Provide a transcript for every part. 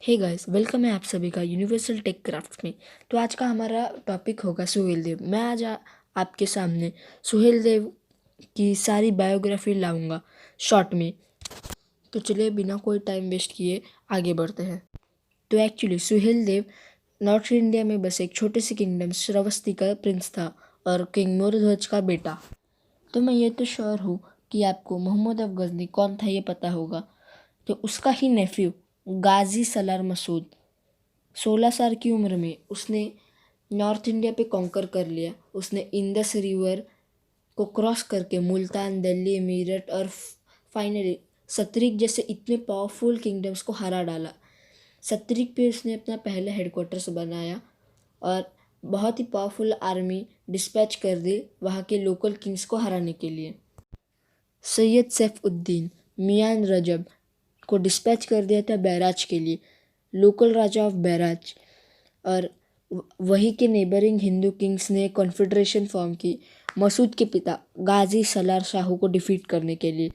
Hey guys, welcome है आप सभी का यूनिवर्सल टेक क्राफ्ट में। तो आज का हमारा टॉपिक होगा सुहेल देव। मैं आज आपके सामने सुहेल देव की सारी बायोग्राफी लाऊंगा शॉर्ट में। तो चलिए बिना कोई टाइम वेस्ट किए आगे बढ़ते हैं। तो actually Suhel Dev north India में बसे एक छोटे से किंगडम श्रावस्ती का प्रिंस था और किंग मोरध्वज का बेटा। तो मैं ये तो श्योर हूँ कि आपको मोहम्मद अफ गजनी कौन था ये पता होगा। तो उसका ही नेफ्यू गाजी सलार मसूद 16 साल की उम्र में उसने नॉर्थ इंडिया पे कॉन्कर कर लिया। उसने इंडस रिवर को क्रॉस करके मुल्तान, दिल्ली, मीरठ और फाइनली सतरिक जैसे इतने पावरफुल किंगडम्स को हरा डाला। सतरिक पे उसने अपना पहला हेडक्वार्टर्स बनाया और बहुत ही पावरफुल आर्मी डिस्पैच कर दी वहाँ के लोकल किंग्स को हराने के लिए। सैयद सैफुद्दीन मियान रजब को डिस्पैच कर दिया था बैराज के लिए, लोकल राजा ऑफ बैराज। और वहीं के नेबरिंग हिंदू किंग्स ने कॉन्फेडरेशन फॉर्म की मसूद के पिता गाजी सलार शाहू को डिफीट करने के लिए।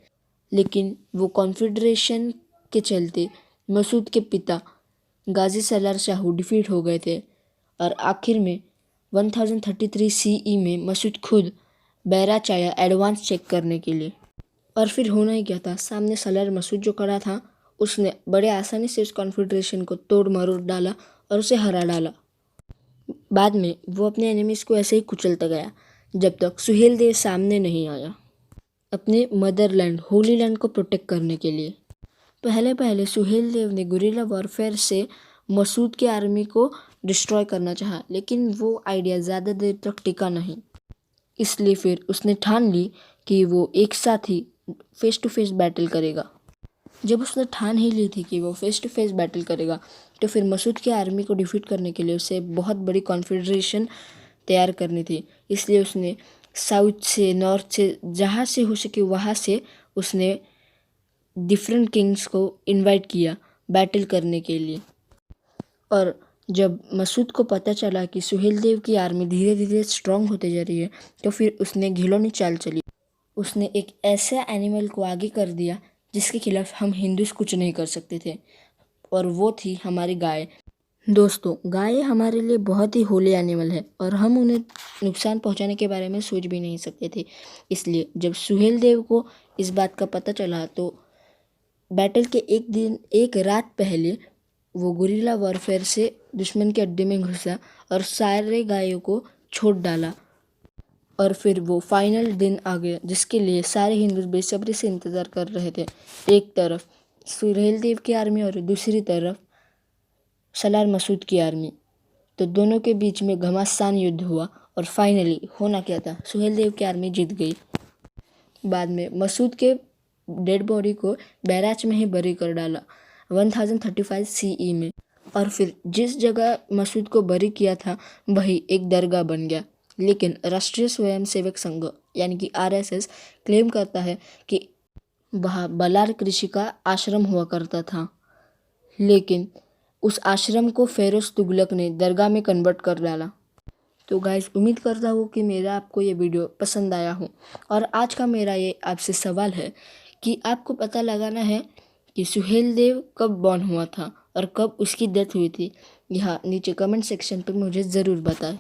लेकिन वो कॉन्फेडरेशन के चलते मसूद के पिता गाजी सलार शाहू डिफीट हो गए थे और आखिर में 1033 सीई में मसूद खुद बैराज आया एडवांस चेक करने के लिए। और फिर होना ही क्या था, सामने सलार मसूद जो खड़ा था उसने बड़े आसानी से उस कॉन्फेडरेशन को तोड़ मरोड़ डाला और उसे हरा डाला। बाद में वो अपने एनिमीज़ को ऐसे ही कुचलता गया जब तक सुहेल देव सामने नहीं आया अपने मदरलैंड होली लैंड को प्रोटेक्ट करने के लिए। पहले पहले सुहेल देव ने गुरिल्ला वॉरफेयर से मसूद की आर्मी को डिस्ट्रॉय करना चाहा, लेकिन वो आइडिया ज़्यादा देर तक टिका नहीं। इसलिए फिर उसने ठान ली कि वो एक साथ ही फेस टू फेस बैटल करेगा। जब उसने ठान ही ली थी कि वो फेस टू फेस बैटल करेगा, तो फिर मसूद की आर्मी को डिफीट करने के लिए उसे बहुत बड़ी कॉन्फेडरेशन तैयार करनी थी। इसलिए उसने साउथ से, नॉर्थ से, जहाँ से हो सके वहाँ से उसने डिफरेंट किंग्स को इनवाइट किया बैटल करने के लिए। और जब मसूद को पता चला कि सुहेल देव की आर्मी धीरे धीरे स्ट्रांग होते जा रही है, तो फिर उसने घिनौनी चाल चली। उसने एक ऐसा एनिमल को आगे कर दिया जिसके खिलाफ हम हिंदूज कुछ नहीं कर सकते थे, और वो थी हमारी गाय। दोस्तों, गाय हमारे लिए बहुत ही होली एनिमल है और हम उन्हें नुकसान पहुंचाने के बारे में सोच भी नहीं सकते थे। इसलिए जब सुहेल देव को इस बात का पता चला तो बैटल के एक रात पहले वो गुरिल्ला वॉरफेयर से दुश्मन के अड्डे में घुसा और सारे गायों को छोड़ डाला। और फिर वो फाइनल दिन आ गया जिसके लिए सारे हिंदू बेसब्री से इंतज़ार कर रहे थे। एक तरफ सुहेल देव की आर्मी और दूसरी तरफ सलार मसूद की आर्मी। तो दोनों के बीच में घमासान युद्ध हुआ और फाइनली होना क्या था, सुहेल देव की आर्मी जीत गई। बाद में मसूद के डेड बॉडी को बैराज में ही बरी कर डाला 1035 सीई में। और फिर जिस जगह मसूद को बरी किया था वही एक दरगाह बन गया। लेकिन राष्ट्रीय स्वयंसेवक संघ यानी कि आरएसएस क्लेम करता है कि वहाँ बलार कृषि का आश्रम हुआ करता था, लेकिन उस आश्रम को फेरोज तुगलक ने दरगाह में कन्वर्ट कर डाला। तो गाइस, उम्मीद करता हूँ कि मेरा आपको ये वीडियो पसंद आया हो। और आज का मेरा ये आपसे सवाल है कि आपको पता लगाना है कि सुहेल देव कब बॉर्न हुआ था और कब उसकी डेथ हुई थी। यहाँ नीचे कमेंट सेक्शन पर मुझे ज़रूर बताएं।